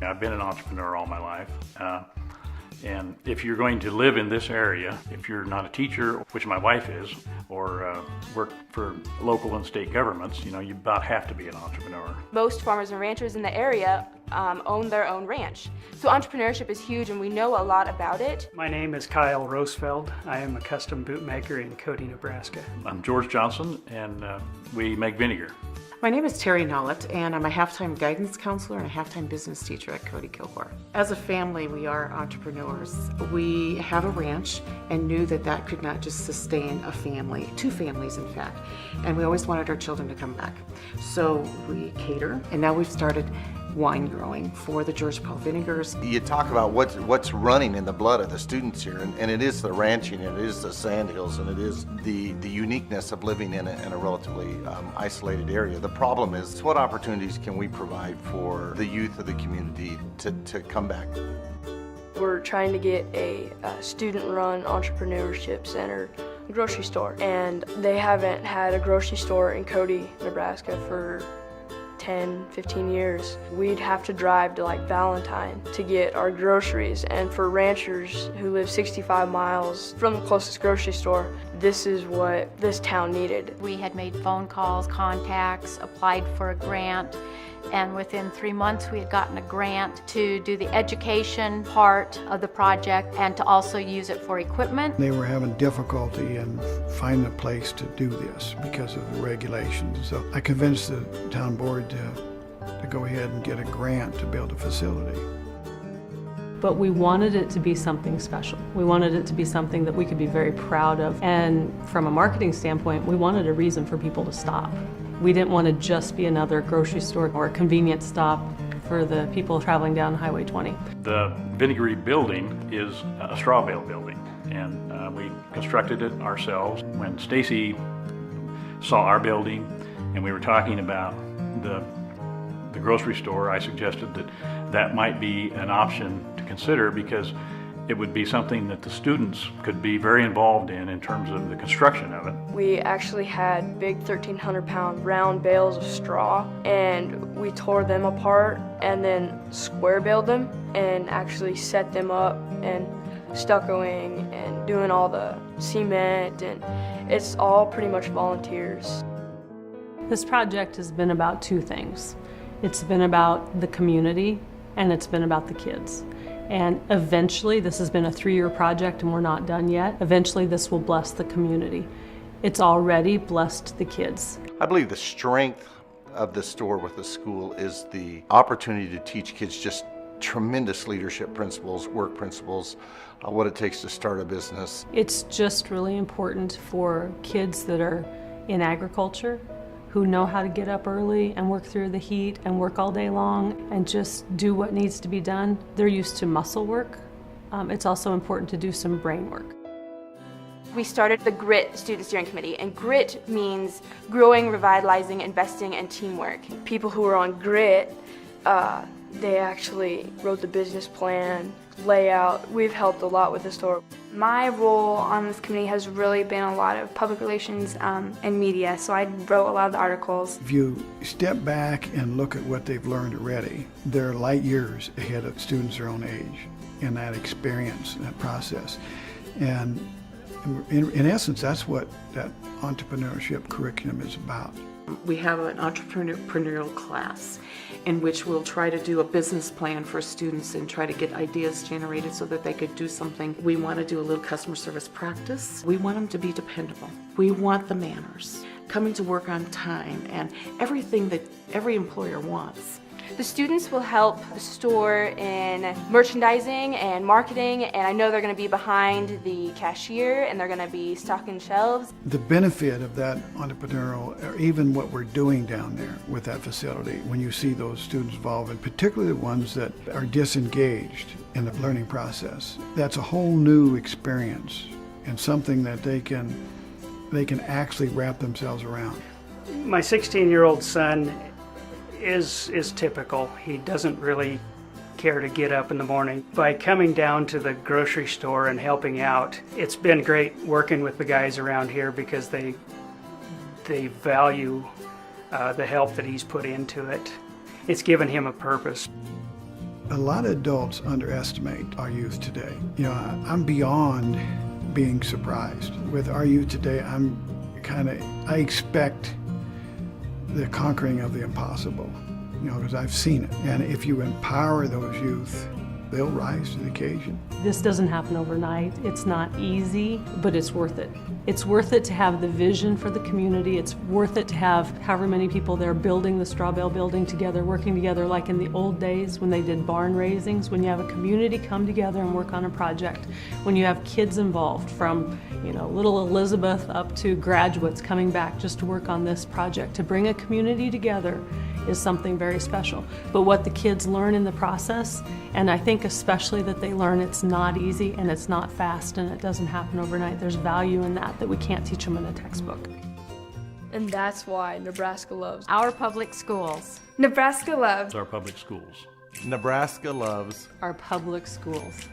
I've been an entrepreneur all my life. And if you're going to live in this area, if you're not a teacher, which my wife is, or work for local and state governments, you about have to be an entrepreneur. Most farmers and ranchers in the area own their own ranch. So entrepreneurship is huge and we know a lot about it. My name is Kyle Rosfeld. I am a custom boot maker in Cody, Nebraska. I'm George Johnson, and we make vinegar. My name is Terry Nollett, and I'm a half-time guidance counselor and a half-time business teacher at Cody Kilgore. As a family, we are entrepreneurs. We have a ranch and knew that that could not just sustain a family, 2 families in fact, and we always wanted our children to come back. So we cater, and now we've started wine growing for the George Paul vinegars. You talk about what's running in the blood of the students here, and it is the ranching, and it is the sandhills, and it is the uniqueness of living in a relatively isolated area. The problem is, what opportunities can we provide for the youth of the community to come back? We're trying to get a student-run entrepreneurship center grocery store, and they haven't had a grocery store in Cody, Nebraska for 10, 15 years. We'd have to drive to like Valentine to get our groceries, and for ranchers who live 65 miles from the closest grocery store, this is what this town needed. We had made phone calls, contacts, applied for a grant, and within 3 months we had gotten a grant to do the education part of the project and to also use it for equipment. They were having difficulty in finding a place to do this because of the regulations. So I convinced the town board to go ahead and get a grant to build a facility. But we wanted it to be something special. We wanted it to be something that we could be very proud of. And from a marketing standpoint, we wanted a reason for people to stop. We didn't want to just be another grocery store or a convenience stop for the people traveling down Highway 20. The vinegary building is a straw bale building, and we constructed it ourselves. When Stacy saw our building and we were talking about the grocery store, I suggested that might be an option to consider, because it would be something that the students could be very involved in terms of the construction of it. We actually had big 1,300-pound round bales of straw, and we tore them apart and then square baled them and actually set them up and stuccoing and doing all the cement, and it's all pretty much volunteers. This project has been about 2 things. It's been about the community and it's been about the kids. And eventually, this has been a 3-year project and we're not done yet. Eventually this will bless the community. It's already blessed the kids. I believe the strength of the store with the school is the opportunity to teach kids just tremendous leadership principles, work principles, what it takes to start a business. It's just really important for kids that are in agriculture, who know how to get up early and work through the heat and work all day long and just do what needs to be done. They're used to muscle work. It's also important to do some brain work. We started the GRIT Student Steering Committee, and GRIT means growing, revitalizing, investing, and teamwork. People who are on GRIT, they actually wrote the business plan, layout. We've helped a lot with the store. My role on this committee has really been a lot of public relations and media, so I wrote a lot of the articles. If you step back and look at what they've learned already, they're light years ahead of students their own age in that experience, that process. And in essence, that's what that entrepreneurship curriculum is about. We have an entrepreneurial class in which we'll try to do a business plan for students and try to get ideas generated so that they could do something. We want to do a little customer service practice. We want them to be dependable. We want the manners, coming to work on time, and everything that every employer wants. The students will help the store in merchandising and marketing, and I know they're going to be behind the cashier and they're going to be stocking shelves. The benefit of that entrepreneurial, or even what we're doing down there with that facility, when you see those students involved, and particularly the ones that are disengaged in the learning process, that's a whole new experience and something that they can actually wrap themselves around. My 16-year-old son is typical. He doesn't really care to get up in the morning. By coming down to the grocery store and helping out, it's been great working with the guys around here because they value the help that he's put into it. It's given him a purpose. A lot of adults underestimate our youth today. You know, I'm beyond being surprised. With our youth today, I expect the conquering of the impossible, you know, because I've seen it. And if you empower those youth, they'll rise to the occasion. This doesn't happen overnight. It's not easy, but it's worth it. It's worth it to have the vision for the community. It's worth it to have however many people there building the straw bale building together, working together like in the old days when they did barn raisings, when you have a community come together and work on a project, when you have kids involved from, you know, little Elizabeth up to graduates coming back just to work on this project. To bring a community together is something very special. But what the kids learn in the process, and I think especially that they learn it's not easy and it's not fast and it doesn't happen overnight. There's value in that we can't teach them in a textbook. And that's why Nebraska loves Our public schools. Nebraska loves Our public schools. Nebraska loves Our public schools.